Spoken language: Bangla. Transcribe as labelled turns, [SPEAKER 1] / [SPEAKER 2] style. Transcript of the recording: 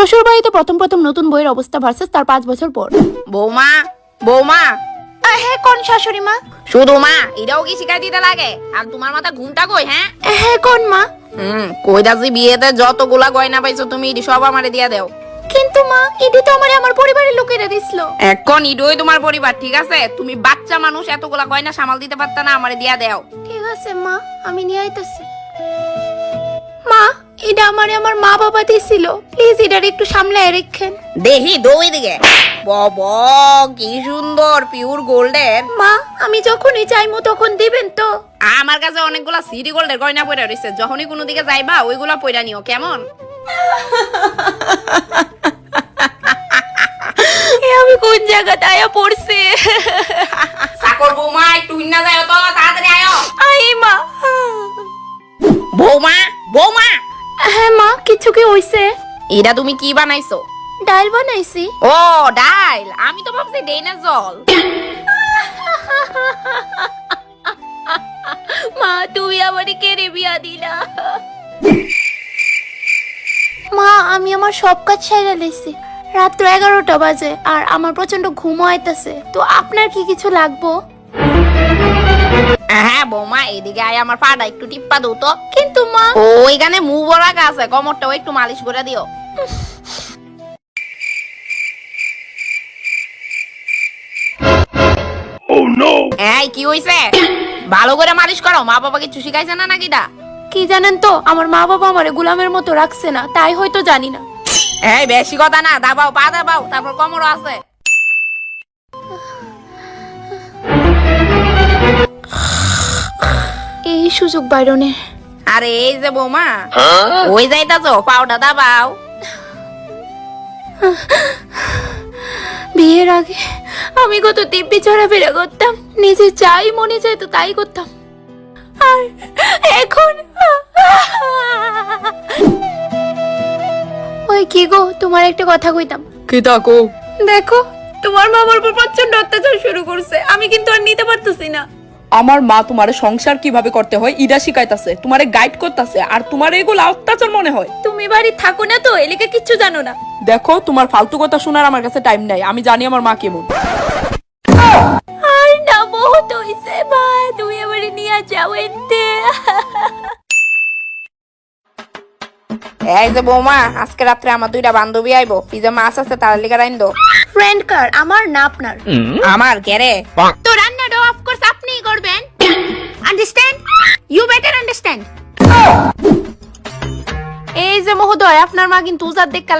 [SPEAKER 1] শ্বশুর বাড়িতে প্রথম প্রথম নতুন বইয়ের অবস্থা ভার্সেস তার 5 বছর পর।
[SPEAKER 2] বৌমা বৌমা
[SPEAKER 1] হ্যাঁ কোন শাশুড়ি মা?
[SPEAKER 2] শুধু মা এটাও কি শিখাই দিতে লাগে? আর তোমার মাথা ঘুমটা কই?
[SPEAKER 1] হ্যাঁ কোন মা?
[SPEAKER 2] কইতাছি বিয়েতে যতগুলা গয়না পাইছো তুমি এটি সব আমারে দিয়া দাও।
[SPEAKER 1] কিন্তু মা এটি তো আমার পরিবারের লোকেরা দিছিল।
[SPEAKER 2] এখন ইডোই তোমার পরিবার, ঠিক আছে? তুমি বাচ্চা মানুষ, এতগুলা গয়না সামাল দিতে পারতা না? আমারে দিয়া দাও।
[SPEAKER 1] ঠিক আছে মা, আমি নিয়ে আইতাছি। মা এটা আমার মা বাবা দিছিল, প্লিজ এটার একটু সামলায় রাখেন।
[SPEAKER 2] দেখি দই দিকে বাবা কি সুন্দর পিওর গোল্ডের।
[SPEAKER 1] মা আমি যখনই চাইমু তখন দিবেন তো?
[SPEAKER 2] আমার কাছে অনেকগুলা সিটি গোল্ডের গয়না পড়ে রয়েছে, যখনই কোনো দিকে যাইবা ওইগুলা পয়রা নিও, কেমন?
[SPEAKER 1] আমি কোন জায়গাতে আয়া পড়ছি?
[SPEAKER 2] চাকর বৌমা একটু না যায় তো তাড়াতাড়ি আয়ো।
[SPEAKER 1] আই মা।
[SPEAKER 2] বৌমা বৌমা।
[SPEAKER 1] হ্যাঁ মা, কিছু কি হইছে?
[SPEAKER 2] এটা তুমি কি বানাইছো?
[SPEAKER 1] ডাল বানাইছি।
[SPEAKER 2] ও ডাল, আমি তো ভাবছি ডেইনা জল।
[SPEAKER 1] মা তুমি আমারে কেড়ে বিয়া দিলা। মা আমি আমার সব কাজ সেরে লেছি, রাত্র 11টা বাজে আর আমার প্রচন্ড ঘুম আইতাছে, তো আপনার কি কিছু লাগবো?
[SPEAKER 2] হ্যাঁ বৌমা এদিকে আয়, আমার পাটা একটু টিপ্পা দাও তো।
[SPEAKER 1] কিন্তু মা
[SPEAKER 2] ওইখানে মুভ রাখা আছে, কোমরটাও একটু মালিশ করে দিও। এই কি হইছে? ভালো করে মালিশ করো, মা বাবা কিছু শিখাইছে না নাকি?
[SPEAKER 1] কি জানেন তো, আমার মা বাবা আমারে গোলামের মতো রাখছে না, তাই হয়তো জানি না।
[SPEAKER 2] এই বেশি কথা না, দাবাও পা দাবাও, তারপর কোমরও আছে।
[SPEAKER 1] এই সুযোগ বাইরনের।
[SPEAKER 2] আরে এই যে বৌমা ওই যাইতাছো, পাউডা দাবাও।
[SPEAKER 1] বিয়ের আগে আমি কত দিব্যি চড়াফেরা করতাম, নিজে যাই মনে চাইতো তাই করতাম, আর এখন ওই কি গো, তোমার একটা কথা কইতাম।
[SPEAKER 3] কি তাকো?
[SPEAKER 1] দেখো তোমার মা আমার উপর প্রচন্ড অত্যাচার শুরু করছে, আমি কিন্তু আর নিতে পারতেছি না।
[SPEAKER 3] আমার মা তোমারে সংসার কিভাবে করতে হয় ইডা শিখাইতাছে, তোমারে গাইড করতেছে, আর তোমার এগুলো অত্যাচার মনে হয়।
[SPEAKER 1] তুমি বাড়ি থাকো না তো, এলিকে কিচ্ছু জানো না।
[SPEAKER 3] দেখো তোমার ফালতু কথা শোনার আমার কাছে টাইম নাই, আমি জানি আমার মা কেমন।
[SPEAKER 1] আর না বহুত হইছে ভাই, তুমি আমারে নিয়ে যাও এতে।
[SPEAKER 2] এই যে বৌমা আজকে রাত্রে আমার 2টা বান্ধবী আইবো, পিজা মাছ আছে তার লিগা রাইন দো।
[SPEAKER 1] ফ্রেন্ড কার, আমার না আপনার।
[SPEAKER 2] আমার কেরে?
[SPEAKER 1] তো রান্নাটা অফ কোর্স আপনিই করবেন, আন্ডারস্ট্যান্ড? You better understand. এই যে মহোদয়, আপনার মা কিন্তু উজার দেখ কালাই